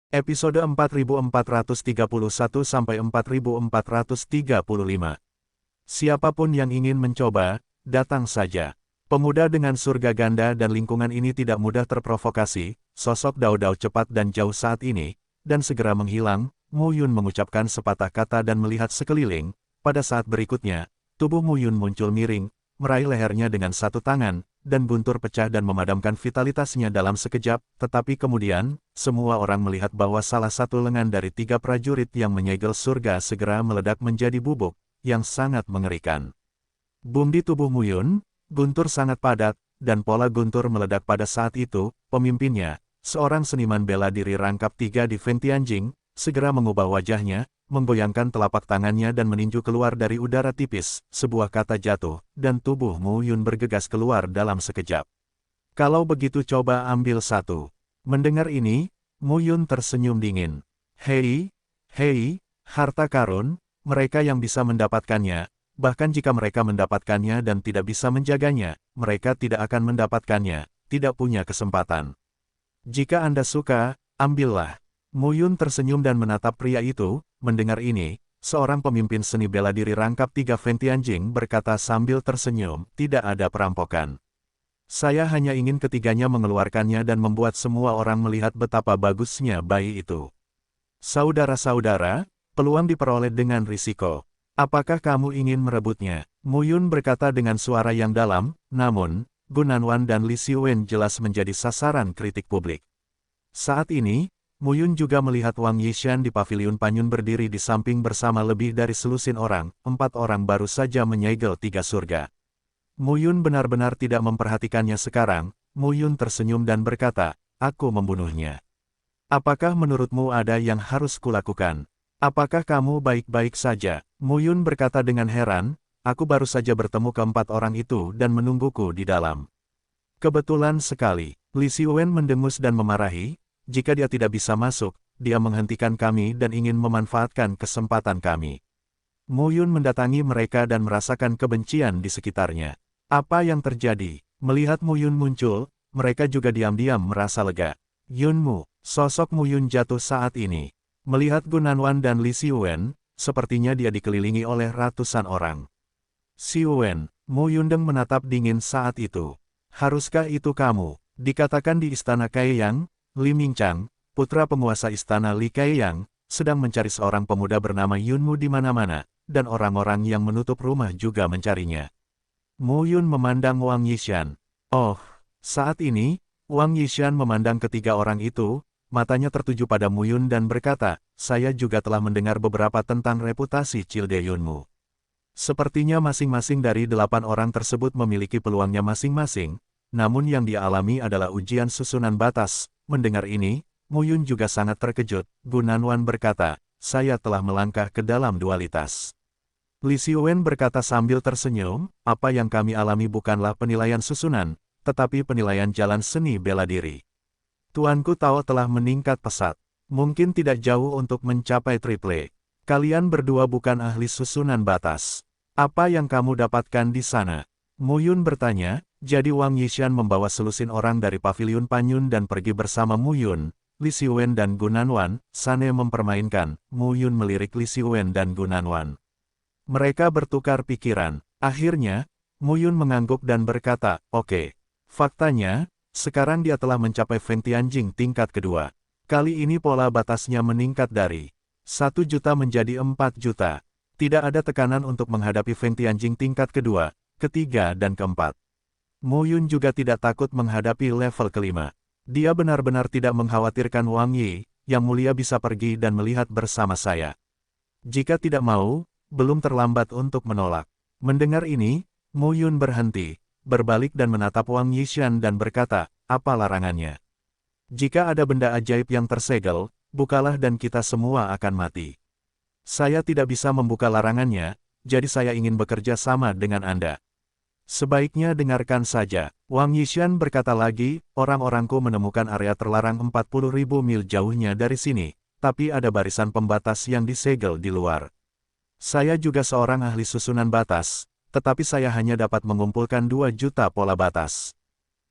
Episode 4431-4435. Siapapun yang ingin mencoba, datang saja. Pemuda dengan surga ganda dan lingkungan ini tidak mudah terprovokasi, sosok Dao Dao cepat dan jauh saat ini, dan segera menghilang. Mu Yun mengucapkan sepatah kata dan melihat sekeliling. Pada saat berikutnya, tubuh Mu Yun muncul miring, meraih lehernya dengan satu tangan, dan guntur pecah dan memadamkan vitalitasnya dalam sekejap, tetapi kemudian, semua orang melihat bahwa salah satu lengan dari 3 prajurit yang menyegel surga segera meledak menjadi bubuk, yang sangat mengerikan. Boom di tubuh Mu Yun, guntur sangat padat, dan pola guntur meledak pada saat itu. Pemimpinnya, seorang seniman bela diri rangkap 3 di Fentianjing, segera mengubah wajahnya, menggoyangkan telapak tangannya dan meninju keluar dari udara tipis. Sebuah kata jatuh, dan tubuh Mu Yun bergegas keluar dalam sekejap. Kalau begitu coba ambil satu. Mendengar ini, Mu Yun tersenyum dingin. Hei, harta karun, mereka yang bisa mendapatkannya, bahkan jika mereka mendapatkannya dan tidak bisa menjaganya, mereka tidak akan mendapatkannya, tidak punya kesempatan. Jika Anda suka, ambillah. Mu Yun tersenyum dan menatap pria itu. Mendengar ini, seorang pemimpin seni bela diri rangkap 3 Fentianjing berkata sambil tersenyum, tidak ada perampokan. Saya hanya ingin ketiganya mengeluarkannya dan membuat semua orang melihat betapa bagusnya bayi itu. Saudara-saudara, peluang diperoleh dengan risiko. Apakah kamu ingin merebutnya? Mu Yun berkata dengan suara yang dalam, namun, Gunanwan dan Li Xiwen jelas menjadi sasaran kritik publik. Saat ini, Mu Yun juga melihat Wang Yishan di paviliun Panyun berdiri di samping bersama lebih dari selusin orang. 4 orang baru saja menyegel 3 surga. Mu Yun benar-benar tidak memperhatikannya sekarang. Mu Yun tersenyum dan berkata, aku membunuhnya. Apakah menurutmu ada yang harus kulakukan? Apakah kamu baik-baik saja? Mu Yun berkata dengan heran, aku baru saja bertemu ke-4 orang itu dan menungguku di dalam. Kebetulan sekali, Li Xiwen mendengus dan memarahi. Jika dia tidak bisa masuk, dia menghentikan kami dan ingin memanfaatkan kesempatan kami. Mu Yun mendatangi mereka dan merasakan kebencian di sekitarnya. Apa yang terjadi? Melihat Mu Yun muncul, mereka juga diam-diam merasa lega. Yunmu, sosok Mu Yun jatuh saat ini. Melihat Gunanwan dan Li Xiwen, sepertinya dia dikelilingi oleh ratusan orang. Xiwen, Mu Yundeng menatap dingin saat itu. Haruskah itu kamu? Dikatakan di istana Kaiyang, Li Mingchang, putra penguasa istana Li Kaiyang, sedang mencari seorang pemuda bernama Yunmu di mana-mana, dan orang-orang yang menutup rumah juga mencarinya. Mu Yun memandang Wang Yishan. Oh, saat ini, Wang Yishan memandang ketiga orang itu, matanya tertuju pada Mu Yun dan berkata, saya juga telah mendengar beberapa tentang reputasi Cilde Yunmu. Sepertinya masing-masing dari 8 orang tersebut memiliki peluangnya masing-masing, namun yang dia alami adalah ujian susunan batas. Mendengar ini, Mu Yun juga sangat terkejut. Gunanwan berkata, saya telah melangkah ke dalam dualitas. Li Xiwen berkata sambil tersenyum, apa yang kami alami bukanlah penilaian susunan, tetapi penilaian jalan seni bela diri. Tuanku Tao telah meningkat pesat. Mungkin tidak jauh untuk mencapai triple. Kalian berdua bukan ahli susunan batas. Apa yang kamu dapatkan di sana? Mu Yun bertanya. Jadi Wang Yishan membawa selusin orang dari paviliun Panyun dan pergi bersama Mu Yun, Li Xiwen dan Gunanwan. Sane mempermainkan. Mu Yun melirik Li Xiwen dan Gunanwan. Mereka bertukar pikiran. Akhirnya, Mu Yun mengangguk dan berkata, oke. Faktanya, sekarang dia telah mencapai Fentianjing tingkat kedua. Kali ini pola batasnya meningkat dari 1 juta menjadi 4 juta. Tidak ada tekanan untuk menghadapi Fentianjing tingkat kedua, ketiga dan keempat. Mu Yun juga tidak takut menghadapi level kelima. Dia benar-benar tidak mengkhawatirkan Wang Yi, yang mulia bisa pergi dan melihat bersama saya. Jika tidak mau, belum terlambat untuk menolak. Mendengar ini, Mu Yun berhenti, berbalik dan menatap Wang Yishan dan berkata, apa larangannya? Jika ada benda ajaib yang tersegel, bukalah dan kita semua akan mati. Saya tidak bisa membuka larangannya, jadi saya ingin bekerja sama dengan Anda. Sebaiknya dengarkan saja. Wang Yishan berkata lagi, orang-orangku menemukan area terlarang 40.000 mil jauhnya dari sini, tapi ada barisan pembatas yang disegel di luar. Saya juga seorang ahli susunan batas, tetapi saya hanya dapat mengumpulkan 2 juta pola batas.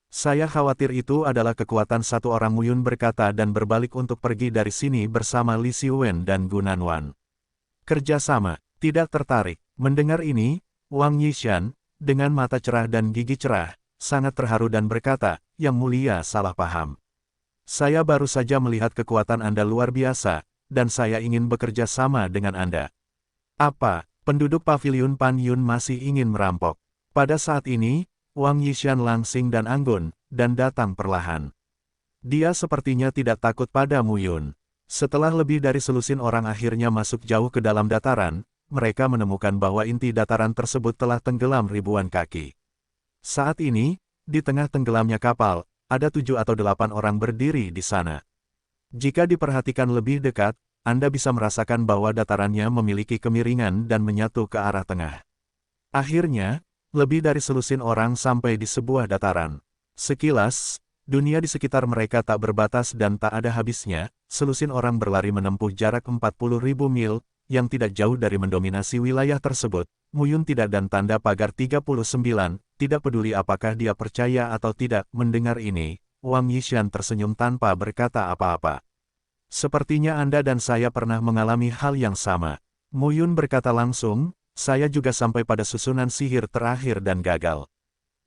Saya khawatir itu adalah kekuatan satu orang, Muyun berkata dan berbalik untuk pergi dari sini bersama Li Xiwen dan Gu Nanwan. Kerjasama, tidak tertarik. Mendengar ini, Wang Yishan, dengan mata cerah dan gigi cerah, sangat terharu dan berkata, Yang Mulia salah paham. Saya baru saja melihat kekuatan Anda luar biasa, dan saya ingin bekerja sama dengan Anda. Apa, penduduk paviliun Pan Yun masih ingin merampok? Pada saat ini, Wang Yishan langsing dan anggun, dan datang perlahan. Dia sepertinya tidak takut pada Muyun. Setelah lebih dari selusin orang akhirnya masuk jauh ke dalam dataran, mereka menemukan bahwa inti dataran tersebut telah tenggelam ribuan kaki. Saat ini, di tengah tenggelamnya kapal, ada 7 atau 8 orang berdiri di sana. Jika diperhatikan lebih dekat, Anda bisa merasakan bahwa datarannya memiliki kemiringan dan menyatu ke arah tengah. Akhirnya, lebih dari selusin orang sampai di sebuah dataran. Sekilas, dunia di sekitar mereka tak berbatas dan tak ada habisnya. Selusin orang berlari menempuh jarak 40.000 mil, yang tidak jauh dari mendominasi wilayah tersebut. Muyun tidak dan tanda pagar 39, tidak peduli apakah dia percaya atau tidak. Mendengar ini, Wang Yishan tersenyum tanpa berkata apa-apa. Sepertinya Anda dan saya pernah mengalami hal yang sama. Muyun berkata langsung, saya juga sampai pada susunan sihir terakhir dan gagal.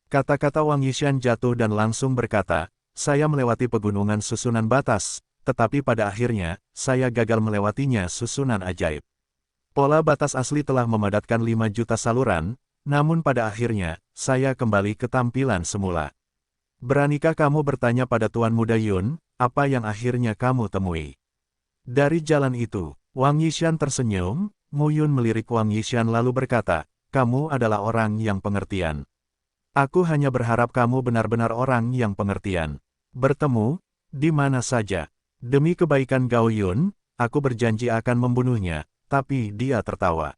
Kata-kata Wang Yishan jatuh dan langsung berkata, saya melewati pegunungan susunan batas, tetapi pada akhirnya, saya gagal melewatinya susunan ajaib. Pola batas asli telah memadatkan 5 juta saluran, namun pada akhirnya, saya kembali ke tampilan semula. Beranikah kamu bertanya pada Tuan Muda Yun, apa yang akhirnya kamu temui? Dari jalan itu, Wang Yishan tersenyum. Muyun melirik Wang Yishan lalu berkata, kamu adalah orang yang pengertian. Aku hanya berharap kamu benar-benar orang yang pengertian. Bertemu, di mana saja. Demi kebaikan Gao Yun, aku berjanji akan membunuhnya, tapi dia tertawa.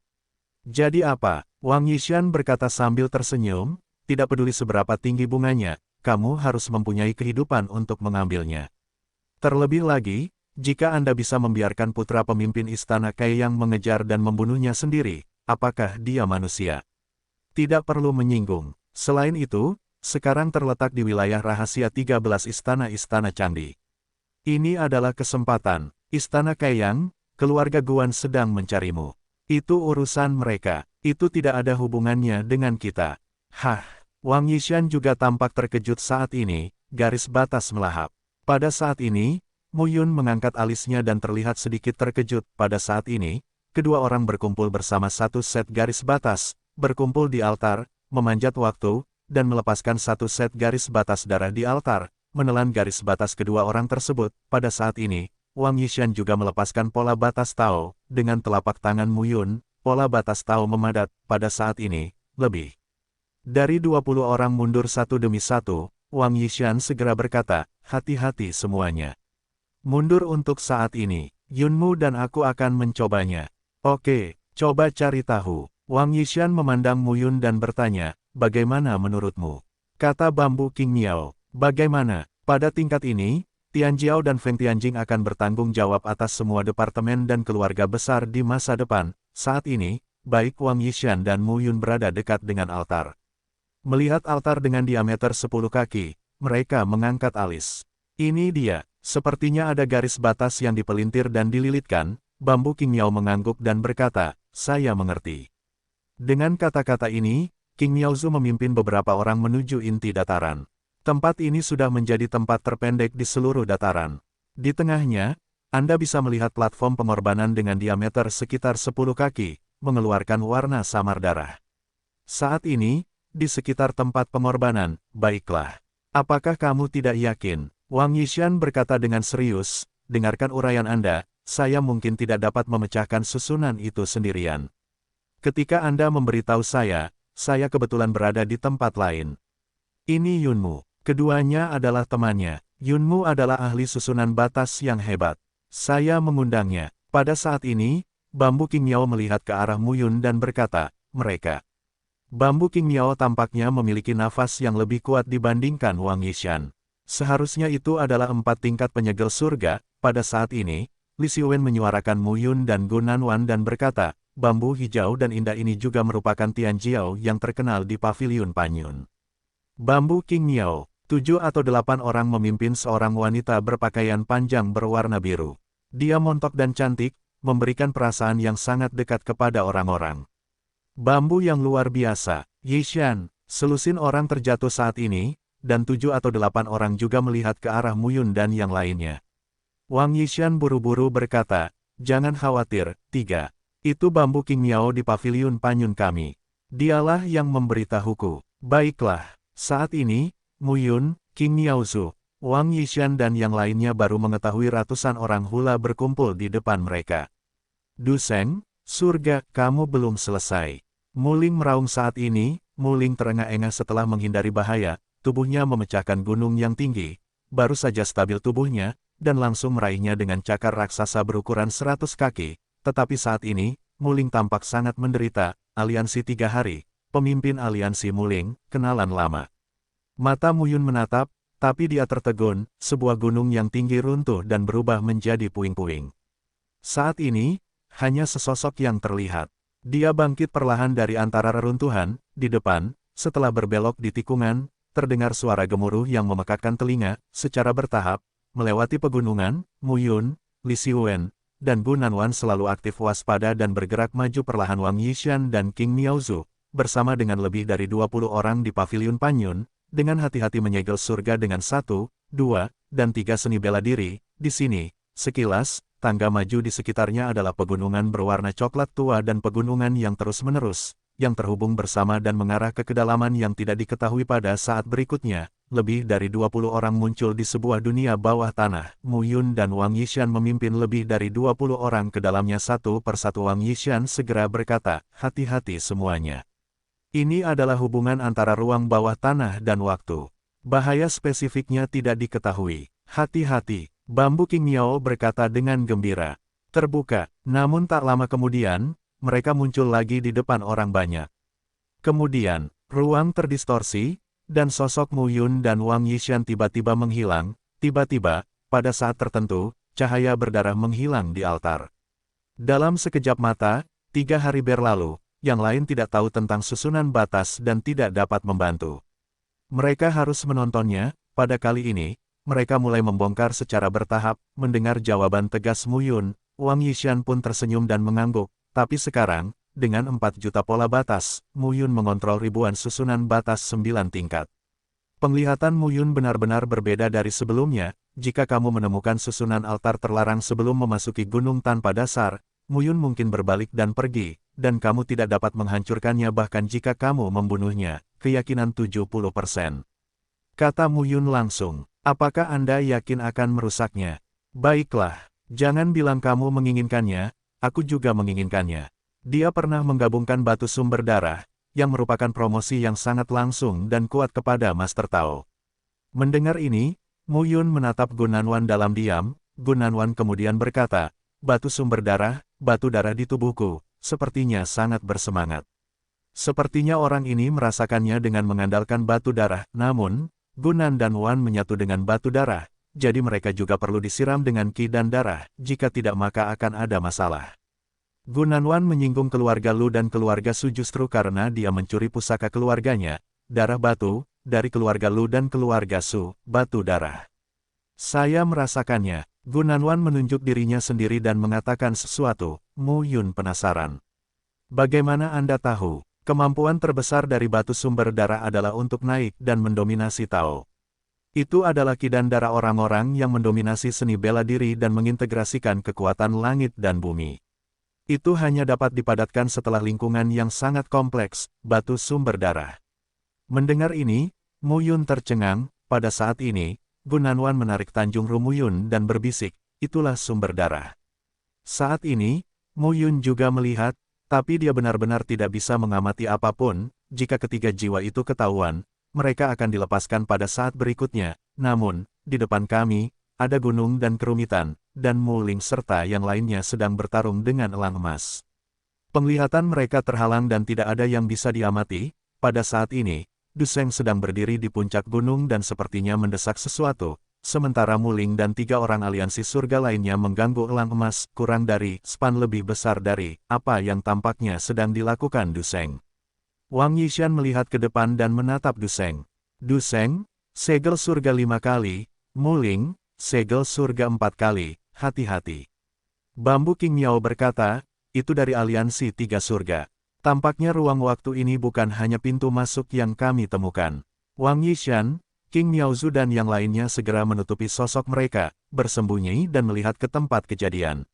Jadi apa? Wang Yishan berkata sambil tersenyum, tidak peduli seberapa tinggi bunganya, kamu harus mempunyai kehidupan untuk mengambilnya. Terlebih lagi, jika Anda bisa membiarkan putra pemimpin istana Kaiyang mengejar dan membunuhnya sendiri, apakah dia manusia? Tidak perlu menyinggung. Selain itu, sekarang terletak di wilayah rahasia 13 istana-istana candi. Ini adalah kesempatan. Istana Kaiyang, keluarga Guan sedang mencarimu. Itu urusan mereka. Itu tidak ada hubungannya dengan kita. Hah, Wang Yishan juga tampak terkejut saat ini, garis batas melahap. Pada saat ini, Muyun mengangkat alisnya dan terlihat sedikit terkejut. Pada saat ini, kedua orang berkumpul bersama satu set garis batas, berkumpul di altar, memanjat waktu, dan melepaskan satu set garis batas darah di altar, menelan garis batas kedua orang tersebut. Pada saat ini, Wang Yishan juga melepaskan pola batas Tao, dengan telapak tangan Muyun, pola batas Tao memadat. Pada saat ini, lebih dari 20 orang mundur satu demi satu. Wang Yishan segera berkata, hati-hati semuanya. Mundur untuk saat ini, Yunmu dan aku akan mencobanya. Oke, coba cari tahu. Wang Yishan memandang Muyun dan bertanya, bagaimana menurutmu? Kata Bambu King Miao, bagaimana? Pada tingkat ini, Tian Jiao dan Feng Tianjing akan bertanggung jawab atas semua departemen dan keluarga besar di masa depan. Saat ini, baik Wang Yishan dan Muyun berada dekat dengan altar. Melihat altar dengan diameter 10 kaki, mereka mengangkat alis. Ini dia. Sepertinya ada garis batas yang dipelintir dan dililitkan. Bambu King Miao mengangguk dan berkata, saya mengerti. Dengan kata-kata ini, King Miaozu memimpin beberapa orang menuju inti dataran. Tempat ini sudah menjadi tempat terpendek di seluruh dataran. Di tengahnya, Anda bisa melihat platform pengorbanan dengan diameter sekitar 10 kaki, mengeluarkan warna samar darah. Saat ini, di sekitar tempat pengorbanan, baiklah. Apakah kamu tidak yakin? Wang Yishan berkata dengan serius, dengarkan uraian Anda, saya mungkin tidak dapat memecahkan susunan itu sendirian. Ketika Anda memberitahu saya kebetulan berada di tempat lain. Ini Yunmu, keduanya adalah temannya. Yunmu adalah ahli susunan batas yang hebat. Saya mengundangnya. Pada saat ini, Bambu King Miao melihat ke arah Muyun dan berkata, mereka. Bambu King Miao tampaknya memiliki nafas yang lebih kuat dibandingkan Wang Yishan. Seharusnya itu adalah 4 tingkat penyegel surga. Pada saat ini, Li Xiwen menyuarakan Muyun dan Gu Nanwan dan berkata, bambu hijau dan indah ini juga merupakan Tian Jiao yang terkenal di paviliun Pan Yun. Bambu King Miao, 7 atau 8 orang memimpin seorang wanita berpakaian panjang berwarna biru. Dia montok dan cantik, memberikan perasaan yang sangat dekat kepada orang-orang. Bambu yang luar biasa, Yishan, selusin orang terjatuh saat ini, dan 7 atau 8 orang juga melihat ke arah Muyun dan yang lainnya. Wang Yishan buru-buru berkata, "Jangan khawatir, 3. Itu bambu King Miao di paviliun Panyun kami. Dialah yang memberitahuku." Baiklah, saat ini, Muyun, King Miaozu, Wang Yishan dan yang lainnya baru mengetahui ratusan orang hula berkumpul di depan mereka. Du Seng, surga, kamu belum selesai. Muling meraung saat ini, Muling terengah-engah setelah menghindari bahaya, tubuhnya memecahkan gunung yang tinggi, baru saja stabil tubuhnya, dan langsung meraihnya dengan cakar raksasa berukuran 100 kaki, tetapi saat ini, Muling tampak sangat menderita. Aliansi 3 hari, pemimpin aliansi Muling, kenalan lama. Mata Muyun menatap, tapi dia tertegun, sebuah gunung yang tinggi runtuh dan berubah menjadi puing-puing. Saat ini, hanya sesosok yang terlihat. Dia bangkit perlahan dari antara reruntuhan, di depan, setelah berbelok di tikungan, terdengar suara gemuruh yang memekakkan telinga, secara bertahap, melewati pegunungan, Muyun, Li Xiwen, dan Gu Nanwan selalu aktif waspada dan bergerak maju perlahan. Wang Yishan dan King Miaozu, bersama dengan lebih dari 20 orang di paviliun Panyun, dengan hati-hati menyegel surga dengan 1, 2, dan 3 seni bela diri. Di sini, sekilas, tangga maju di sekitarnya adalah pegunungan berwarna coklat tua dan pegunungan yang terus-menerus, yang terhubung bersama dan mengarah ke kedalaman yang tidak diketahui. Pada saat berikutnya, lebih dari 20 orang muncul di sebuah dunia bawah tanah. Muyun dan Wang Yishan memimpin lebih dari 20 orang ke dalamnya. Satu persatu Wang Yishan segera berkata, "Hati-hati semuanya. Ini adalah hubungan antara ruang bawah tanah dan waktu. Bahaya spesifiknya tidak diketahui. Hati-hati." Bambu King Miao berkata dengan gembira. Terbuka, namun tak lama kemudian, mereka muncul lagi di depan orang banyak. Kemudian, ruang terdistorsi, dan sosok Muyun dan Wang Yishan tiba-tiba menghilang. Tiba-tiba, pada saat tertentu, cahaya berdarah menghilang di altar. Dalam sekejap mata, 3 hari berlalu, yang lain tidak tahu tentang susunan batas dan tidak dapat membantu. Mereka harus menontonnya. Pada kali ini, mereka mulai membongkar secara bertahap. Mendengar jawaban tegas Muyun, Wang Yishan pun tersenyum dan mengangguk. Tapi sekarang, dengan 4 juta pola batas, Muyun mengontrol ribuan susunan batas 9 tingkat. Penglihatan Muyun benar-benar berbeda dari sebelumnya. Jika kamu menemukan susunan altar terlarang sebelum memasuki gunung tanpa dasar, Muyun mungkin berbalik dan pergi, dan kamu tidak dapat menghancurkannya bahkan jika kamu membunuhnya. Keyakinan 70%. Kata Muyun langsung. Apakah Anda yakin akan merusaknya? Baiklah, jangan bilang kamu menginginkannya, aku juga menginginkannya. Dia pernah menggabungkan batu sumber darah, yang merupakan promosi yang sangat langsung dan kuat kepada Master Tao. Mendengar ini, Muyun menatap Gu Nanwan dalam diam. Gu Nanwan kemudian berkata, batu darah di tubuhku, sepertinya sangat bersemangat. Sepertinya orang ini merasakannya dengan mengandalkan batu darah, namun, Gu Nan dan Wan menyatu dengan batu darah, jadi mereka juga perlu disiram dengan Qi dan darah, jika tidak maka akan ada masalah. Gu Nanwan menyinggung keluarga Lu dan keluarga Su justru karena dia mencuri pusaka keluarganya, darah batu, dari keluarga Lu dan keluarga Su, batu darah. Saya merasakannya. Gu Nanwan menunjuk dirinya sendiri dan mengatakan sesuatu. Muyun penasaran. Bagaimana Anda tahu? Kemampuan terbesar dari batu sumber darah adalah untuk naik dan mendominasi Tao. Itu adalah Qi dan darah orang-orang yang mendominasi seni bela diri dan mengintegrasikan kekuatan langit dan bumi. Itu hanya dapat dipadatkan setelah lingkungan yang sangat kompleks, batu sumber darah. Mendengar ini, Muyun tercengang. Pada saat ini, Gu Nanwan menarik Tanjung Ru Muyun dan berbisik, itulah sumber darah. Saat ini, Muyun juga melihat, tapi dia benar-benar tidak bisa mengamati apapun. Jika ketiga jiwa itu ketahuan, mereka akan dilepaskan pada saat berikutnya. Namun, di depan kami, ada gunung dan kerumitan, dan Muling serta yang lainnya sedang bertarung dengan elang emas. Penglihatan mereka terhalang dan tidak ada yang bisa diamati. Pada saat ini, Du Seng sedang berdiri di puncak gunung dan sepertinya mendesak sesuatu, sementara Muling dan 3 orang aliansi surga lainnya mengganggu elang emas, kurang dari span lebih besar dari apa yang tampaknya sedang dilakukan Du Seng. Wang Yishan melihat ke depan dan menatap Du Seng. Du Seng, Segel surga 5 kali, Muling, segel surga 4 kali, hati-hati. Bambu King Miao berkata, itu dari aliansi 3 surga. Tampaknya ruang waktu ini bukan hanya pintu masuk yang kami temukan. Wang Yishan, King Miaozu dan yang lainnya segera menutupi sosok mereka, bersembunyi dan melihat ke tempat kejadian.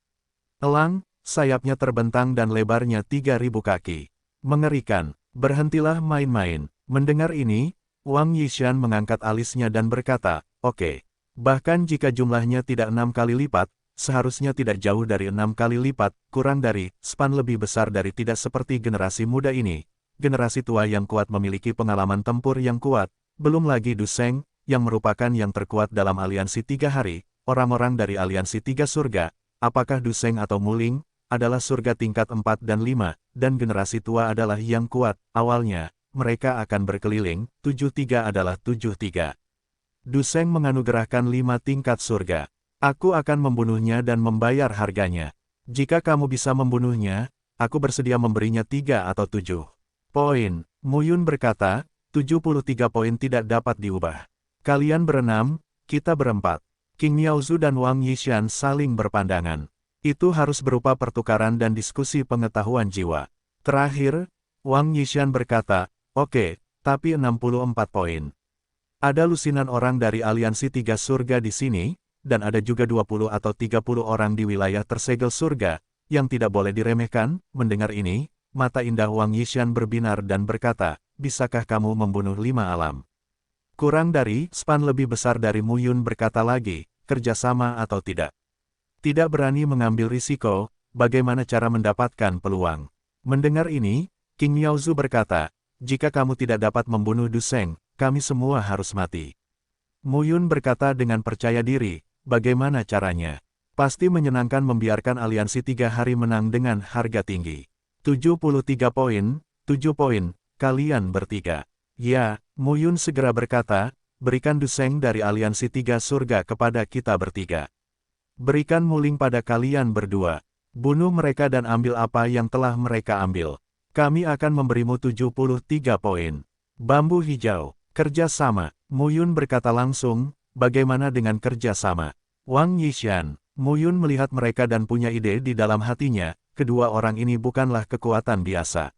Elang, sayapnya terbentang dan lebarnya 3.000 kaki. Mengerikan, berhentilah main-main. Mendengar ini, Wang Yishan mengangkat alisnya dan berkata, oke. Bahkan jika jumlahnya tidak 6 kali lipat, seharusnya tidak jauh dari 6 kali lipat, kurang dari, span lebih besar dari tidak seperti generasi muda ini. Generasi tua yang kuat memiliki pengalaman tempur yang kuat. Belum lagi Du Sheng, yang merupakan yang terkuat dalam aliansi 3 hari, orang-orang dari aliansi 3 surga, apakah Du Sheng atau Muling, adalah surga tingkat 4 dan 5, dan generasi tua adalah yang kuat. Awalnya, mereka akan berkeliling, 7-3 adalah 7-3. Du Sheng menganugerahkan 5 tingkat surga. Aku akan membunuhnya dan membayar harganya. Jika kamu bisa membunuhnya, aku bersedia memberinya 3 atau 7 poin. Mu Yun berkata, 73 poin tidak dapat diubah. Kalian berenam, kita berempat. King Miaozu dan Wang Yishan saling berpandangan. Itu harus berupa pertukaran dan diskusi pengetahuan jiwa. Terakhir, Wang Yishan berkata, oke, tapi 64 poin. Ada lusinan orang dari aliansi 3 surga di sini, dan ada juga 20 atau 30 orang di wilayah tersegel surga, yang tidak boleh diremehkan. Mendengar ini, mata indah Wang Yishan berbinar dan berkata, bisakah kamu membunuh 5 alam? Kurang dari, span lebih besar dari Mu Yun berkata lagi, kerjasama atau tidak? Tidak berani mengambil risiko, bagaimana cara mendapatkan peluang? Mendengar ini, King Miaozu berkata, jika kamu tidak dapat membunuh Du Sheng, kami semua harus mati. Mu Yun berkata dengan percaya diri, bagaimana caranya? Pasti menyenangkan membiarkan aliansi 3 hari menang dengan harga tinggi. 73 poin, 7 poin, kalian bertiga. Ya, Mu Yun segera berkata, berikan Du Sheng dari aliansi 3 surga kepada kita bertiga. Berikan Muling pada kalian berdua. Bunuh mereka dan ambil apa yang telah mereka ambil. Kami akan memberimu 73 poin. Bambu hijau, kerja sama. Mu Yun berkata langsung, bagaimana dengan kerja sama? Wang Yishan, Mu Yun melihat mereka dan punya ide di dalam hatinya, kedua orang ini bukanlah kekuatan biasa.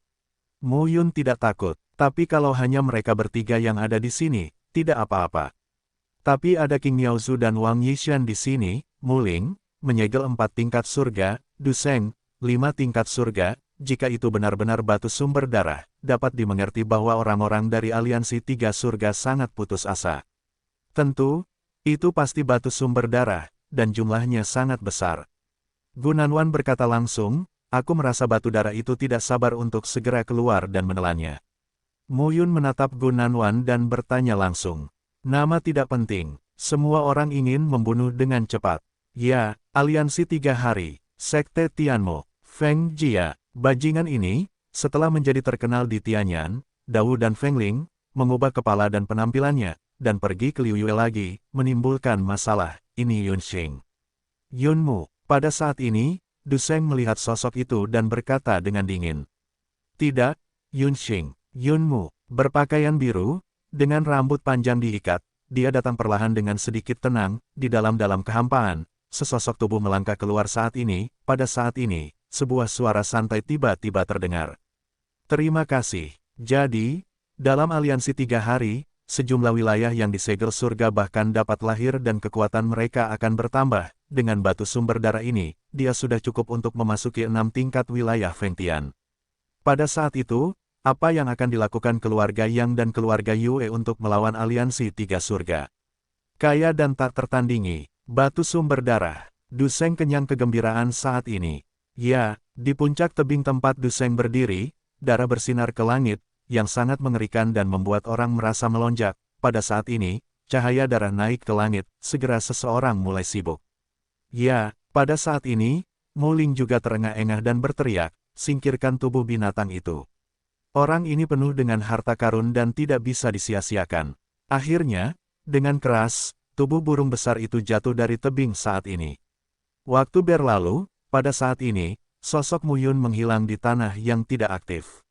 Mu Yun tidak takut, tapi kalau hanya mereka bertiga yang ada di sini, tidak apa-apa. Tapi ada King Miaozu dan Wang Yishan di sini, Muling, menyegel 4 tingkat surga, Du Sheng, 5 tingkat surga. Jika itu benar-benar batu sumber darah, dapat dimengerti bahwa orang-orang dari aliansi 3 surga sangat putus asa. Tentu, itu pasti batu sumber darah, dan jumlahnya sangat besar. Gunanwan berkata langsung, aku merasa batu darah itu tidak sabar untuk segera keluar dan menelannya. Mu Yun menatap Gunanwan dan bertanya langsung. Nama tidak penting, semua orang ingin membunuh dengan cepat. Ya, aliansi 3 hari, Sekte Tianmo, Feng Jia. Bajingan ini, setelah menjadi terkenal di Tianyan, Dao dan Feng Ling, mengubah kepala dan penampilannya, dan pergi ke Liu Yue lagi, menimbulkan masalah. Ini Yun Xing. Yunmu, pada saat ini, Du Sheng melihat sosok itu dan berkata dengan dingin. Tidak, Yun Xing. Yunmu, berpakaian biru, dengan rambut panjang diikat, dia datang perlahan dengan sedikit tenang, di dalam-dalam kehampaan, sesosok tubuh melangkah keluar saat ini, pada saat ini. Sebuah suara santai tiba-tiba terdengar. Terima kasih. Jadi, dalam aliansi 3 hari, sejumlah wilayah yang disegel surga bahkan dapat lahir dan kekuatan mereka akan bertambah. Dengan batu sumber darah ini, dia sudah cukup untuk memasuki 6 tingkat wilayah Fengtian. Pada saat itu, apa yang akan dilakukan keluarga Yang dan keluarga Yue untuk melawan aliansi 3 surga? Kaya dan tak tertandingi, batu sumber darah. Du Sheng kenyang kegembiraan saat ini. Ya, di puncak tebing tempat Du Sheng berdiri, darah bersinar ke langit, yang sangat mengerikan dan membuat orang merasa melonjak. Pada saat ini, cahaya darah naik ke langit, segera seseorang mulai sibuk. Ya, pada saat ini, Muling juga terengah-engah dan berteriak, singkirkan tubuh binatang itu. Orang ini penuh dengan harta karun dan tidak bisa disia-siakan. Akhirnya, dengan keras, tubuh burung besar itu jatuh dari tebing saat ini. Waktu berlalu. Pada saat ini, sosok Mu Yun menghilang di tanah yang tidak aktif.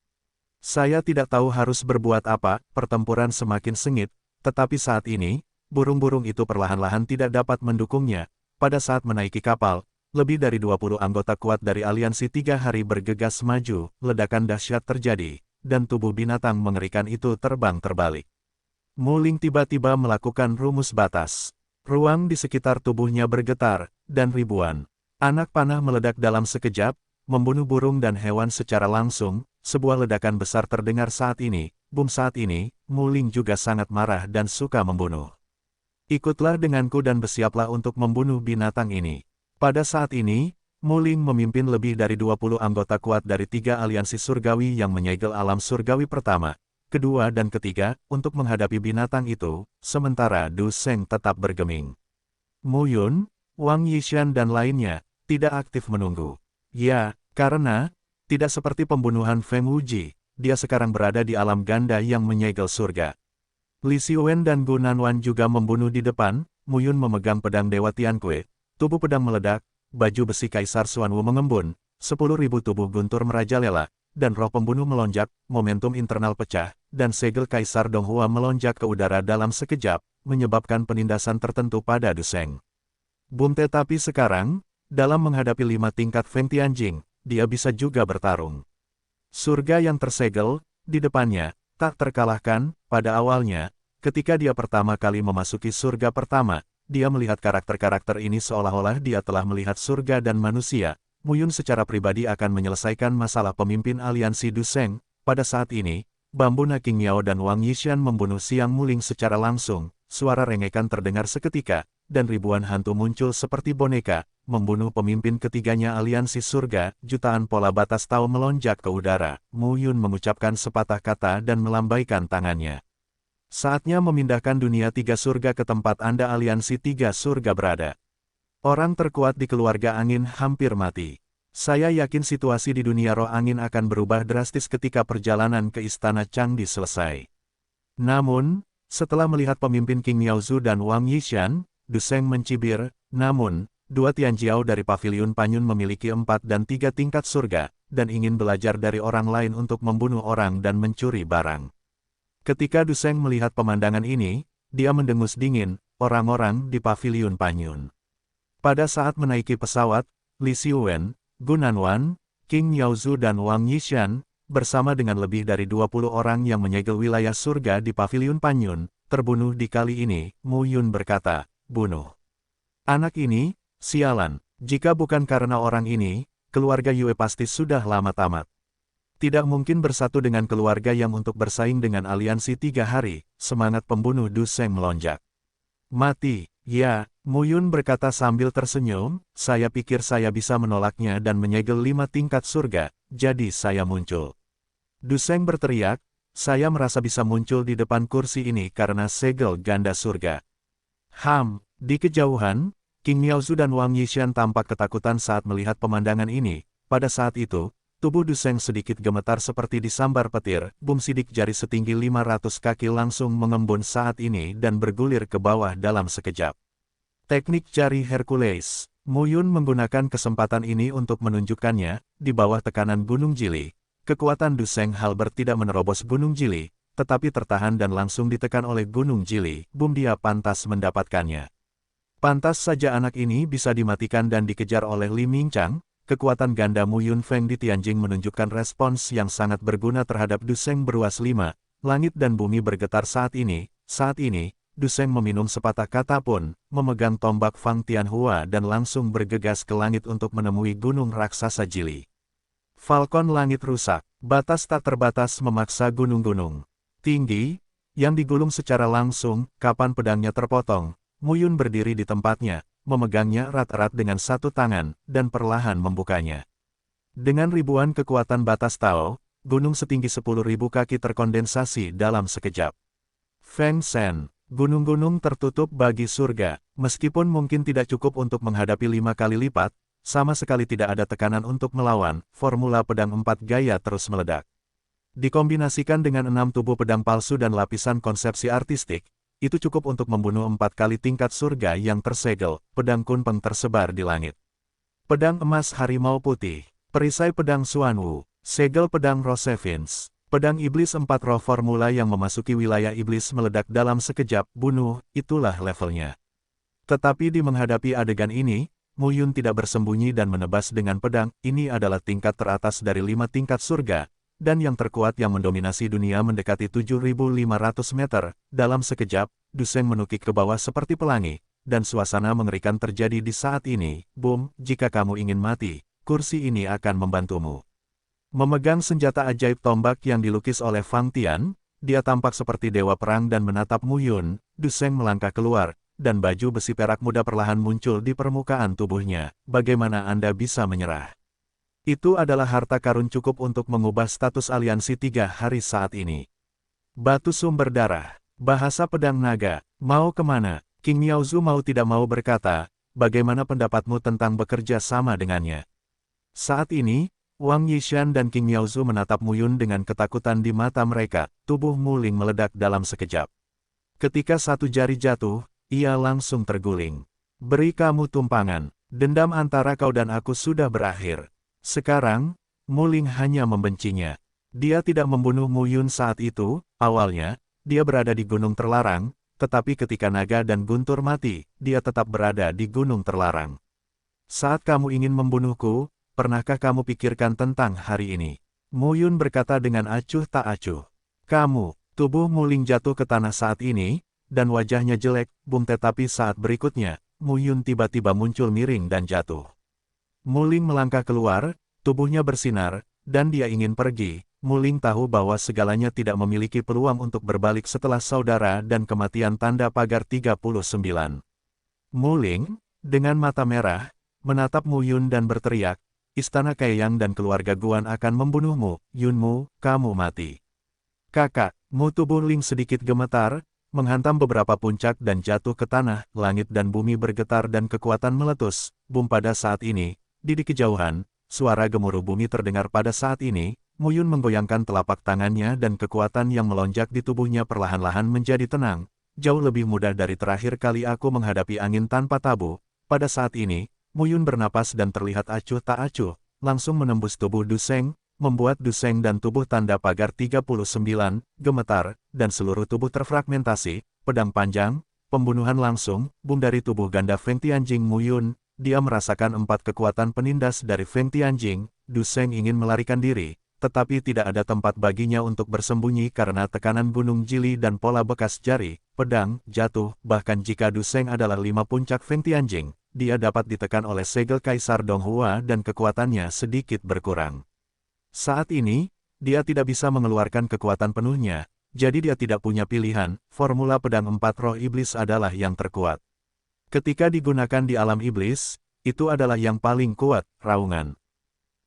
Saya tidak tahu harus berbuat apa, pertempuran semakin sengit, Tetapi saat ini, burung-burung itu perlahan-lahan tidak dapat mendukungnya. Pada saat menaiki kapal, lebih dari 20 anggota kuat dari aliansi 3 hari bergegas maju, ledakan dahsyat terjadi, dan tubuh binatang mengerikan itu terbang terbalik. Mu Ling tiba-tiba melakukan rumus batas. Ruang di sekitar tubuhnya bergetar, dan ribuan anak panah meledak dalam sekejap, membunuh burung dan hewan secara langsung. Sebuah ledakan besar terdengar saat ini. Saat ini, Mu Ling juga sangat marah dan suka membunuh. Ikutlah denganku dan bersiaplah untuk membunuh binatang ini. Pada saat ini, Mu Ling memimpin lebih dari 20 anggota kuat dari 3 aliansi surgawi yang menyegel alam surgawi pertama, kedua dan ketiga, untuk menghadapi binatang itu, sementara Du Sheng tetap bergeming. Mu Yun, Wang Yishan dan lainnya, tidak aktif menunggu. Ya, karena, tidak seperti pembunuhan Feng Wuji, dia sekarang berada di alam ganda yang menyegel surga. Li Xiwen dan Gu Nanwan juga membunuh di depan. Mu Yun memegang pedang Dewa Tianque, tubuh pedang meledak, baju besi Kaisar Xuanwu mengembun, 10.000 tubuh guntur merajalela, dan roh pembunuh melonjak, momentum internal pecah, dan segel Kaisar Donghua melonjak ke udara dalam sekejap, menyebabkan penindasan tertentu pada Du Sheng. Tetapi sekarang, dalam menghadapi 5 tingkat Feng Tianjing, dia bisa juga bertarung. Surga yang tersegel, di depannya, tak terkalahkan. Pada awalnya, ketika dia pertama kali memasuki surga pertama, dia melihat karakter-karakter ini seolah-olah dia telah melihat surga dan manusia. Mu Yun secara pribadi akan menyelesaikan masalah pemimpin aliansi Du Sheng. Pada saat ini, Bambu Naking Miao dan Wang Yishan membunuh Siang Mu Ling secara langsung. Suara rengekan terdengar seketika, dan ribuan hantu muncul seperti boneka, membunuh pemimpin ketiganya aliansi surga. Jutaan pola batas Tao melonjak ke udara. Mu Yun mengucapkan sepatah kata dan melambaikan tangannya. Saatnya memindahkan dunia 3 surga ke tempat Anda aliansi 3 surga berada. Orang terkuat di keluarga angin hampir mati. Saya yakin situasi di dunia roh angin akan berubah drastis ketika perjalanan ke Istana Changdi selesai. Namun, setelah melihat pemimpin King Miaozu dan Wang Yishan, Du Sheng mencibir. Namun, 2 Tianjiao dari Paviliun Panyun memiliki 4 dan 3 tingkat surga, dan ingin belajar dari orang lain untuk membunuh orang dan mencuri barang. Ketika Du Sheng melihat pemandangan ini, dia mendengus dingin. Orang-orang di Paviliun Panyun. Pada saat menaiki pesawat, Li Xiwen, Gu Nanwan, King Miaozu dan Wang Yishan, bersama dengan lebih dari 20 orang yang menyegel wilayah surga di Paviliun Panyun, terbunuh di kali ini. Mu Yun berkata, bunuh anak ini. Sialan, jika bukan karena orang ini, keluarga Yue pasti sudah lama tamat. Tidak mungkin bersatu dengan keluarga yang untuk bersaing dengan aliansi 3 hari. Semangat pembunuh Du Sheng melonjak. Mati, ya, Mu Yun berkata sambil tersenyum. Saya pikir saya bisa menolaknya dan menyegel 5 tingkat surga, jadi saya muncul. Du Sheng berteriak, saya merasa bisa muncul di depan kursi ini karena segel ganda surga. Di kejauhan, King Miaozu dan Wang Yishan tampak ketakutan saat melihat pemandangan ini. Pada saat itu, tubuh Du Sheng sedikit gemetar seperti disambar petir. Sidik jari setinggi 500 kaki langsung mengembun saat ini dan bergulir ke bawah dalam sekejap. Teknik jari Hercules. Mu Yun menggunakan kesempatan ini untuk menunjukkannya. Di bawah tekanan Gunung Jili, kekuatan Du Sheng Halberd tidak menerobos Gunung Jili, tetapi tertahan dan langsung ditekan oleh Gunung Jili. Dia pantas mendapatkannya. Pantas saja anak ini bisa dimatikan dan dikejar oleh Li Mingchang. Kekuatan ganda Mu Yun Feng di Tianjing menunjukkan respons yang sangat berguna terhadap Du Sheng beruas 5. Langit dan bumi bergetar saat ini. Saat ini, Du Sheng meminum sepatah kata pun, memegang tombak Fang Tianhua dan langsung bergegas ke langit untuk menemui gunung raksasa Jili. Falcon langit rusak, batas tak terbatas memaksa gunung-gunung tinggi, yang digulung secara langsung. Kapan pedangnya terpotong, Mu Yun berdiri di tempatnya, memegangnya erat-erat dengan satu tangan, dan perlahan membukanya. Dengan ribuan kekuatan batas Tao, gunung setinggi 10.000 kaki terkondensasi dalam sekejap. Feng Shen, gunung-gunung tertutup bagi surga, meskipun mungkin tidak cukup untuk menghadapi 5 kali lipat, sama sekali tidak ada tekanan untuk melawan. Formula pedang 4 gaya terus meledak. Dikombinasikan dengan 6 tubuh pedang palsu dan lapisan konsepsi artistik, itu cukup untuk membunuh 4 kali tingkat surga yang tersegel. Pedang Kunpeng tersebar di langit. Pedang emas harimau putih, perisai pedang Xuanwu, segel pedang Rosevins, Pedang iblis 4 roh formula yang memasuki wilayah iblis meledak dalam sekejap, bunuh, itulah levelnya. Tetapi di menghadapi adegan ini, Mu Yun tidak bersembunyi dan menebas dengan pedang, ini adalah tingkat teratas dari 5 tingkat surga, dan yang terkuat yang mendominasi dunia mendekati 7.500 meter, dalam sekejap, Du Sheng menukik ke bawah seperti pelangi, dan suasana mengerikan terjadi di saat ini, boom, jika kamu ingin mati, kursi ini akan membantumu. Memegang senjata ajaib tombak yang dilukis oleh Fang Tian, dia tampak seperti dewa perang dan menatap Mu Yun. Du Sheng melangkah keluar, dan baju besi perak muda perlahan muncul di permukaan tubuhnya. Bagaimana Anda bisa menyerah? Itu adalah harta karun cukup untuk mengubah status aliansi 3 hari saat ini. Batu sumber darah. Bahasa pedang naga. Mau kemana? King Miaozu mau tidak mau berkata, bagaimana pendapatmu tentang bekerja sama dengannya? Saat ini, Wang Yishan dan King Miaozu menatap Mu Yun dengan ketakutan di mata mereka, tubuh Mu Ling meledak dalam sekejap. Ketika satu jari jatuh, ia langsung terguling. Beri kamu tumpangan, dendam antara kau dan aku sudah berakhir. Sekarang, Mu Ling hanya membencinya. Dia tidak membunuh Mu Yun saat itu, awalnya, dia berada di gunung terlarang, tetapi ketika naga dan guntur mati, dia tetap berada di gunung terlarang. Saat kamu ingin membunuhku, pernahkah kamu pikirkan tentang hari ini? Mu Yun berkata dengan acuh tak acuh. Kamu, tubuh Mu Ling jatuh ke tanah saat ini, dan wajahnya jelek, tetapi saat berikutnya, Mu Yun tiba-tiba muncul miring dan jatuh. Mu Ling melangkah keluar, tubuhnya bersinar, dan dia ingin pergi. Mu Ling tahu bahwa segalanya tidak memiliki peluang untuk berbalik setelah saudara dan kematian tanda pagar 39. Mu Ling, dengan mata merah, menatap Mu Yun dan berteriak, Istana Kaeyang dan keluarga Guan akan membunuhmu, Yunmu, kamu mati. Kakak, Mu tubuh Ling sedikit gemetar, menghantam beberapa puncak dan jatuh ke tanah, langit dan bumi bergetar dan kekuatan meletus, pada saat ini, di kejauhan, suara gemuruh bumi terdengar pada saat ini, Mu Yun menggoyangkan telapak tangannya dan kekuatan yang melonjak di tubuhnya perlahan-lahan menjadi tenang, jauh lebih mudah dari terakhir kali aku menghadapi angin tanpa tabu, pada saat ini, Mu Yun bernapas dan terlihat acuh tak acuh, langsung menembus tubuh Du Sheng, membuat Du Sheng dan tubuh tanda pagar 39, gemetar, dan seluruh tubuh terfragmentasi, pedang panjang, pembunuhan langsung, dari tubuh ganda Feng Tianjing Mu Yun, dia merasakan 4 kekuatan penindas dari Feng Tianjing, Du Sheng ingin melarikan diri, tetapi tidak ada tempat baginya untuk bersembunyi karena tekanan gunung Jili dan pola bekas jari, pedang, jatuh, bahkan jika Du Sheng adalah 5 puncak Feng Tianjing. Dia dapat ditekan oleh segel Kaisar Donghua dan kekuatannya sedikit berkurang. Saat ini, dia tidak bisa mengeluarkan kekuatan penuhnya, jadi dia tidak punya pilihan, formula pedang 4 roh iblis adalah yang terkuat. Ketika digunakan di alam iblis, itu adalah yang paling kuat, raungan.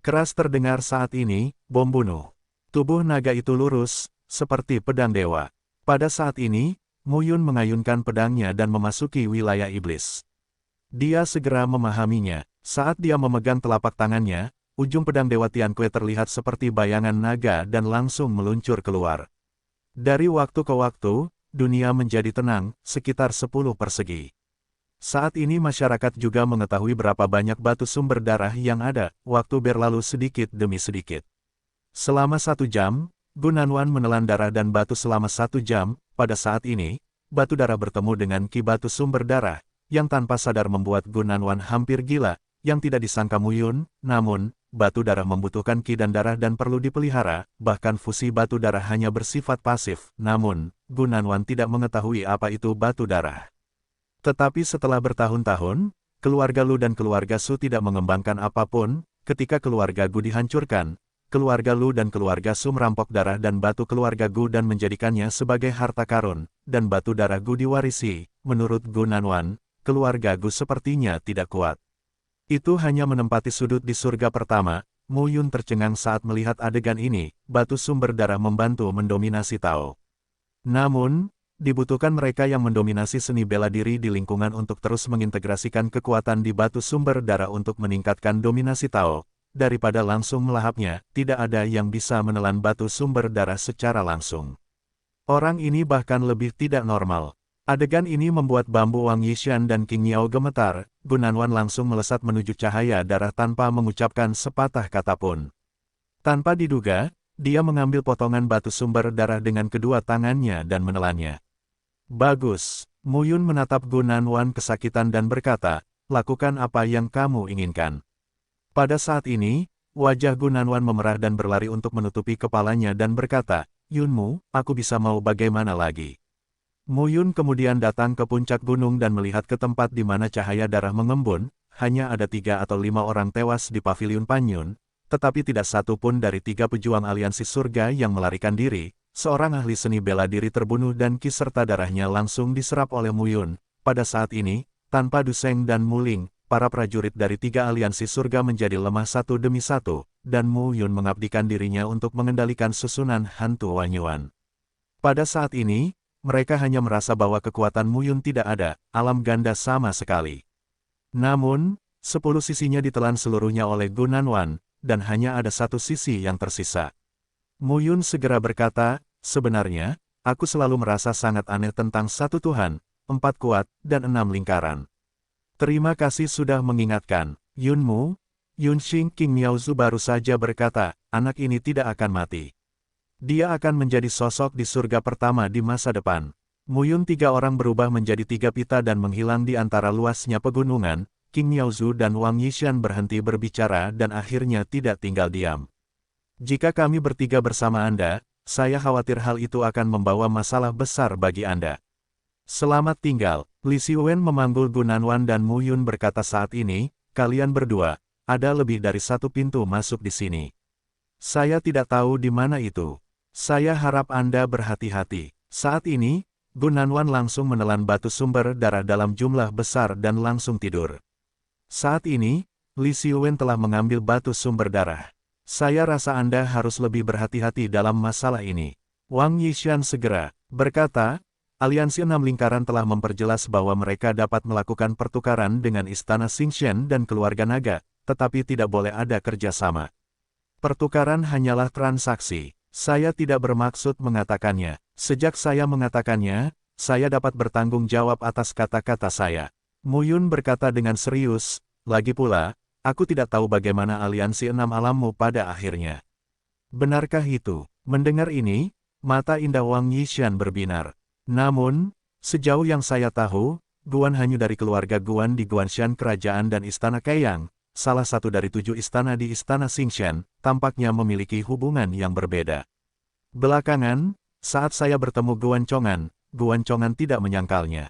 Keras terdengar saat ini, bom bunuh. Tubuh naga itu lurus, seperti pedang dewa. Pada saat ini, Mu Yun mengayunkan pedangnya dan memasuki wilayah iblis. Dia segera memahaminya. Saat dia memegang telapak tangannya, ujung pedang Dewa Tianque terlihat seperti bayangan naga dan langsung meluncur keluar. Dari waktu ke waktu, dunia menjadi tenang, sekitar 10 persegi. Saat ini masyarakat juga mengetahui berapa banyak batu sumber darah yang ada, waktu berlalu sedikit demi sedikit. Selama 1 jam, Gunanwan menelan darah dan batu selama 1 jam, pada saat ini, batu darah bertemu dengan ki batu sumber darah, yang tanpa sadar membuat Gunanwan hampir gila, yang tidak disangka Mu Yun, namun, batu darah membutuhkan ki dan darah dan perlu dipelihara, bahkan fusi batu darah hanya bersifat pasif, namun, Gunanwan tidak mengetahui apa itu batu darah. Tetapi setelah bertahun-tahun, keluarga Lu dan keluarga Su tidak mengembangkan apapun, ketika keluarga Gu dihancurkan, keluarga Lu dan keluarga Su merampok darah dan batu keluarga Gu dan menjadikannya sebagai harta karun, dan batu darah Gu diwarisi, menurut Gunanwan, keluarga Gu sepertinya tidak kuat. Itu hanya menempati sudut di surga pertama, Mu Yun tercengang saat melihat adegan ini, batu sumber darah membantu mendominasi Tao. Namun, dibutuhkan mereka yang mendominasi seni bela diri di lingkungan untuk terus mengintegrasikan kekuatan di batu sumber darah untuk meningkatkan dominasi Tao. Daripada langsung melahapnya, tidak ada yang bisa menelan batu sumber darah secara langsung. Orang ini bahkan lebih tidak normal. Adegan ini membuat bambu Wang Yishan dan King Miao gemetar, Gunanwan langsung melesat menuju cahaya darah tanpa mengucapkan sepatah kata pun. Tanpa diduga, Dia mengambil potongan batu sumber darah dengan kedua tangannya dan menelannya. Bagus. Mu Yun menatap Gu Nanwan kesakitan dan berkata, lakukan apa yang kamu inginkan. Pada saat ini, wajah Gu Nanwan memerah dan berlari untuk menutupi kepalanya dan berkata, Yunmu, aku bisa mau bagaimana lagi. Mu Yun kemudian datang ke puncak gunung dan melihat ke tempat di mana cahaya darah mengembun, hanya ada 3 atau 5 orang tewas di paviliun Panyun, tetapi tidak satu pun dari 3 pejuang aliansi surga yang melarikan diri. Seorang ahli seni bela diri terbunuh dan Qi serta darahnya langsung diserap oleh Mu Yun. Pada saat ini, tanpa Du Seng dan Mu Ling, para prajurit dari 3 aliansi surga menjadi lemah satu demi satu, dan Mu Yun mengabdikan dirinya untuk mengendalikan susunan hantu Wanyuan. Pada saat ini, mereka hanya merasa bahwa kekuatan Mu Yun tidak ada, alam ganda sama sekali. Namun, 10 sisinya ditelan seluruhnya oleh Gu Nanwan, dan hanya ada satu sisi yang tersisa. Mu Yun segera berkata, sebenarnya, aku selalu merasa sangat aneh tentang satu Tuhan, 4 kuat, dan 6 lingkaran. Terima kasih sudah mengingatkan, Yunmu. Yunxing King Miaozu baru saja berkata, anak ini tidak akan mati. Dia akan menjadi sosok di surga pertama di masa depan. Mu Yun 3 orang berubah menjadi 3 pita dan menghilang di antara luasnya pegunungan. King Miaozu dan Wang Yishan berhenti berbicara dan akhirnya tidak tinggal diam. Jika kami bertiga bersama Anda, saya khawatir hal itu akan membawa masalah besar bagi Anda. Selamat tinggal, Li Xiwen memanggul Gu Nanwan dan Mu Yun berkata saat ini, kalian berdua, ada lebih dari satu pintu masuk di sini. Saya tidak tahu di mana itu. Saya harap Anda berhati-hati. Saat ini, Gu Nanwan langsung menelan batu sumber darah dalam jumlah besar dan langsung tidur. Saat ini, Li Xiwen telah mengambil batu sumber darah. Saya rasa Anda harus lebih berhati-hati dalam masalah ini. Wang Yishan segera berkata, Aliansi 6 Lingkaran telah memperjelas bahwa mereka dapat melakukan pertukaran dengan Istana Xingchen dan keluarga naga, tetapi tidak boleh ada kerjasama. Pertukaran hanyalah transaksi. Saya tidak bermaksud mengatakannya. Sejak saya mengatakannya, saya dapat bertanggung jawab atas kata-kata saya. Mu Yun berkata dengan serius, lagi pula, aku tidak tahu bagaimana aliansi 6 alammu pada akhirnya. Benarkah itu? Mendengar ini, mata indah Wang Yishan berbinar. Namun, sejauh yang saya tahu, Guan Hanyu dari keluarga Guan di Guanshan Kerajaan dan Istana Kaiyang, salah satu dari 7 istana di Istana Xingchen, tampaknya memiliki hubungan yang berbeda. Belakangan, saat saya bertemu Guan Chongan tidak menyangkalnya.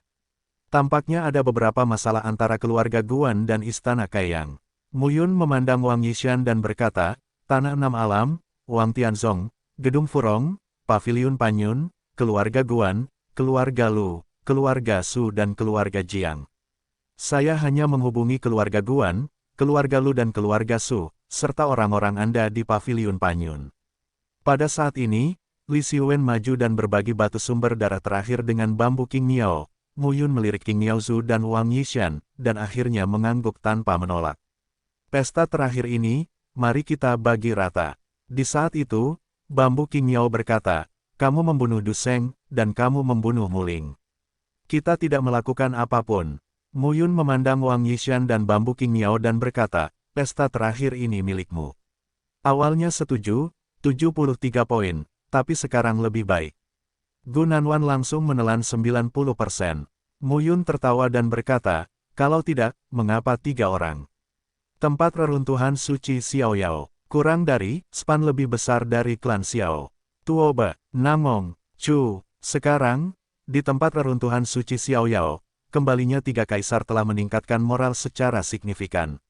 Tampaknya ada beberapa masalah antara keluarga Guan dan Istana Kaiyang. Mu Yun memandang Wang Yishan dan berkata, Tanah 6 Alam, Wang Tianzong, Gedung Furong, Paviliun Panyun, keluarga Guan, keluarga Lu, keluarga Su dan keluarga Jiang. Saya hanya menghubungi keluarga Guan, keluarga Lu dan keluarga Su, serta orang-orang Anda di Paviliun Panyun. Pada saat ini, Li Xiwen maju dan berbagi batu sumber darah terakhir dengan bambu King Miao. Mu Yun melirik King Miaozu dan Wang Yishan, dan akhirnya mengangguk tanpa menolak. Pesta terakhir ini, mari kita bagi rata. Di saat itu, bambu King Miao berkata, kamu membunuh Du Seng, dan kamu membunuh Mu Ling. Kita tidak melakukan apapun. Mu Yun memandang Wang Yishan dan bambu King Miao dan berkata, pesta terakhir ini milikmu. Awalnya setuju, 73 poin, tapi sekarang lebih baik. Gu Nanwan langsung menelan 90%. Mu Yun tertawa dan berkata, kalau tidak, mengapa 3 orang? Tempat reruntuhan suci Xiaoyao, kurang dari, span lebih besar dari klan Xiao. Tuoba, Namong, Chu, sekarang, di tempat reruntuhan suci Xiaoyao, kembalinya 3 kaisar telah meningkatkan moral secara signifikan.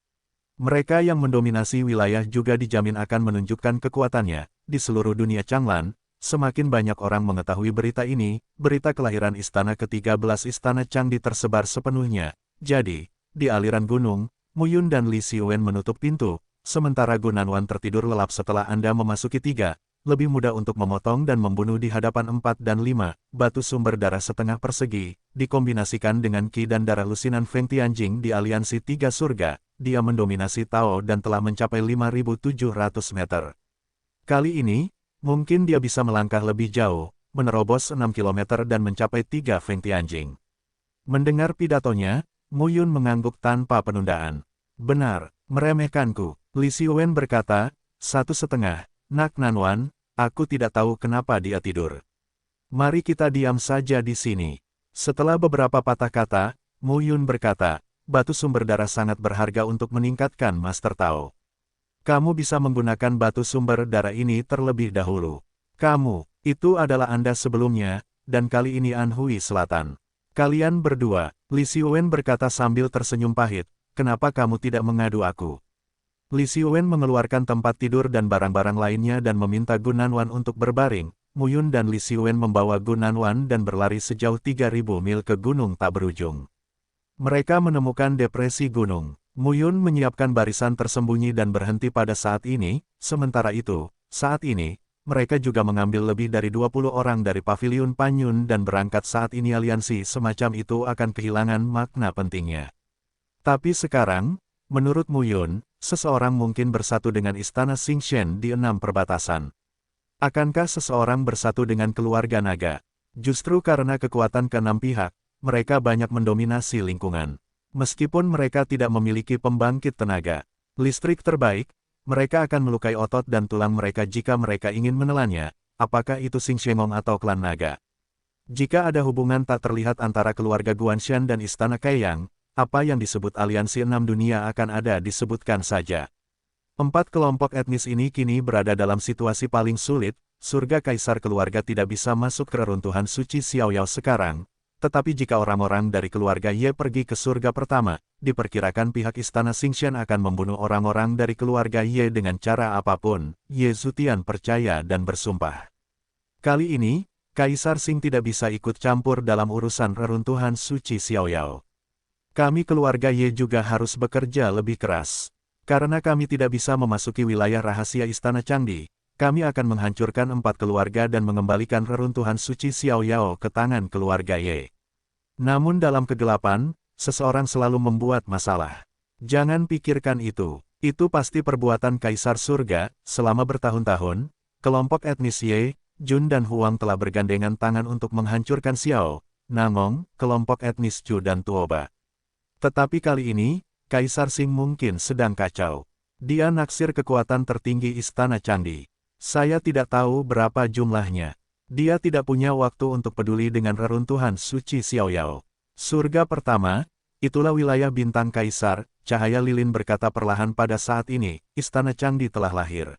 Mereka yang mendominasi wilayah juga dijamin akan menunjukkan kekuatannya. Di seluruh dunia Changlan, semakin banyak orang mengetahui berita ini, berita kelahiran istana ke-13 Istana Changdi tersebar sepenuhnya. Jadi, di aliran gunung, Mu Yun dan Li Xiwen menutup pintu, sementara Gu Nanwan tertidur lelap setelah Anda memasuki 3, lebih mudah untuk memotong dan membunuh di hadapan 4 dan 5, batu sumber darah setengah persegi, dikombinasikan dengan Qi dan darah lusinan Feng Tianjing di aliansi 3 surga, dia mendominasi Tao dan telah mencapai 5.700 meter. Kali ini, mungkin dia bisa melangkah lebih jauh, menerobos 6 km dan mencapai 3 Feng Tianjing. Mendengar pidatonya, Mu Yun mengangguk tanpa penundaan. Benar, meremehkanku, Li Xiwen berkata, 1,5, Nak Nanwan, Aku tidak tahu kenapa dia tidur. Mari kita diam saja di sini. Setelah beberapa patah kata, Mu Yun berkata, batu sumber darah sangat berharga untuk meningkatkan Master Tao. Kamu bisa menggunakan batu sumber darah ini terlebih dahulu. Kamu, itu adalah Anda sebelumnya, dan kali ini Anhui Selatan. Kalian berdua, Li Xiuwen berkata sambil tersenyum pahit, kenapa kamu tidak mengadu aku? Li Xiuwen mengeluarkan tempat tidur dan barang-barang lainnya dan meminta Gu Nanwan untuk berbaring. Mu Yun dan Li Xiuwen membawa Gu Nanwan dan berlari sejauh 3.000 mil ke gunung tak berujung. Mereka menemukan depresi gunung. Mu Yun menyiapkan barisan tersembunyi dan berhenti pada saat ini, sementara itu, saat ini, mereka juga mengambil lebih dari 20 orang dari paviliun Panyun dan berangkat saat ini aliansi semacam itu akan kehilangan makna pentingnya. Tapi sekarang, menurut Mu Yun, seseorang mungkin bersatu dengan istana Xingchen di 6 perbatasan. Akankah seseorang bersatu dengan keluarga naga? Justru karena kekuatan keenam pihak, mereka banyak mendominasi lingkungan. Meskipun mereka tidak memiliki pembangkit tenaga listrik terbaik, mereka akan melukai otot dan tulang mereka jika mereka ingin menelannya, apakah itu Xingshengong atau klan naga. Jika ada hubungan tak terlihat antara keluarga Guanshan dan istana Kaiyang, apa yang disebut aliansi 6 dunia akan ada disebutkan saja. 4 kelompok etnis ini kini berada dalam situasi paling sulit, surga kaisar keluarga tidak bisa masuk ke reruntuhan suci Xiaoyao sekarang, tetapi jika orang-orang dari keluarga Ye pergi ke surga pertama, diperkirakan pihak istana Xingchen akan membunuh orang-orang dari keluarga Ye dengan cara apapun, Ye Zutian percaya dan bersumpah. Kali ini, Kaisar Xing tidak bisa ikut campur dalam urusan reruntuhan suci Xiaoyao. Kami keluarga Ye juga harus bekerja lebih keras. Karena kami tidak bisa memasuki wilayah rahasia Istana Changdi, kami akan menghancurkan 4 keluarga dan mengembalikan reruntuhan suci Xiaoyao ke tangan keluarga Ye. Namun dalam kegelapan, seseorang selalu membuat masalah. Jangan pikirkan itu pasti perbuatan Kaisar Surga. Selama bertahun-tahun, kelompok etnis Ye, Jun dan Huang telah bergandengan tangan untuk menghancurkan Xiao, Nangong, kelompok etnis Chu dan Tuoba. Tetapi kali ini, Kaisar Xing mungkin sedang kacau. Dia naksir kekuatan tertinggi Istana Candi. Saya tidak tahu berapa jumlahnya. Dia tidak punya waktu untuk peduli dengan reruntuhan suci Xiaoyao. Surga pertama, itulah wilayah bintang Kaisar, cahaya lilin berkata perlahan pada saat ini, Istana Candi telah lahir.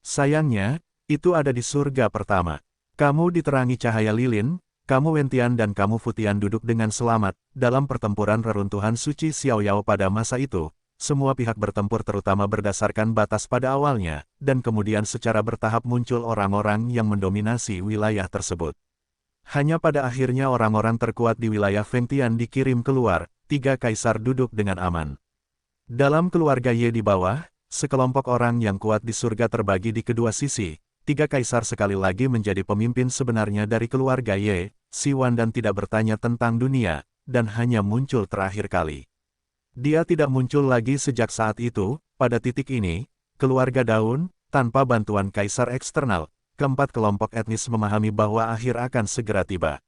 Sayangnya, itu ada di surga pertama. Kamu diterangi cahaya lilin, kamu Wentian dan kamu Futian duduk dengan selamat, dalam pertempuran reruntuhan suci Xiaoyao pada masa itu, semua pihak bertempur terutama berdasarkan batas pada awalnya, dan kemudian secara bertahap muncul orang-orang yang mendominasi wilayah tersebut. Hanya pada akhirnya orang-orang terkuat di wilayah Fengtian dikirim keluar, 3 kaisar duduk dengan aman. Dalam keluarga Ye di bawah, sekelompok orang yang kuat di surga terbagi di kedua sisi, 3 kaisar sekali lagi menjadi pemimpin sebenarnya dari keluarga Ye, Siwan dan tidak bertanya tentang dunia, dan hanya muncul terakhir kali. Dia tidak muncul lagi sejak saat itu, pada titik ini, keluarga Daun, tanpa bantuan kaisar eksternal, keempat kelompok etnis memahami bahwa akhir akan segera tiba.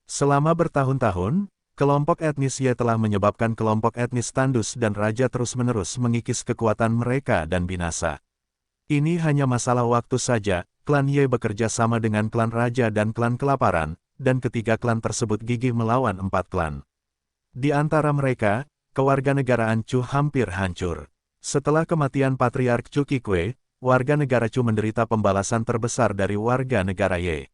Selama bertahun-tahun, kelompok etnis Ye telah menyebabkan kelompok etnis Tandus dan Raja terus-menerus mengikis kekuatan mereka dan binasa. Ini hanya masalah waktu saja, klan Ye bekerja sama dengan klan Raja dan klan Kelaparan, dan ketiga klan tersebut gigih melawan 4 klan. Di antara mereka, kewarganegaraan Chu hampir hancur. Setelah kematian Patriark Chu Kikwe, warga negara Chu menderita pembalasan terbesar dari warga negara Ye.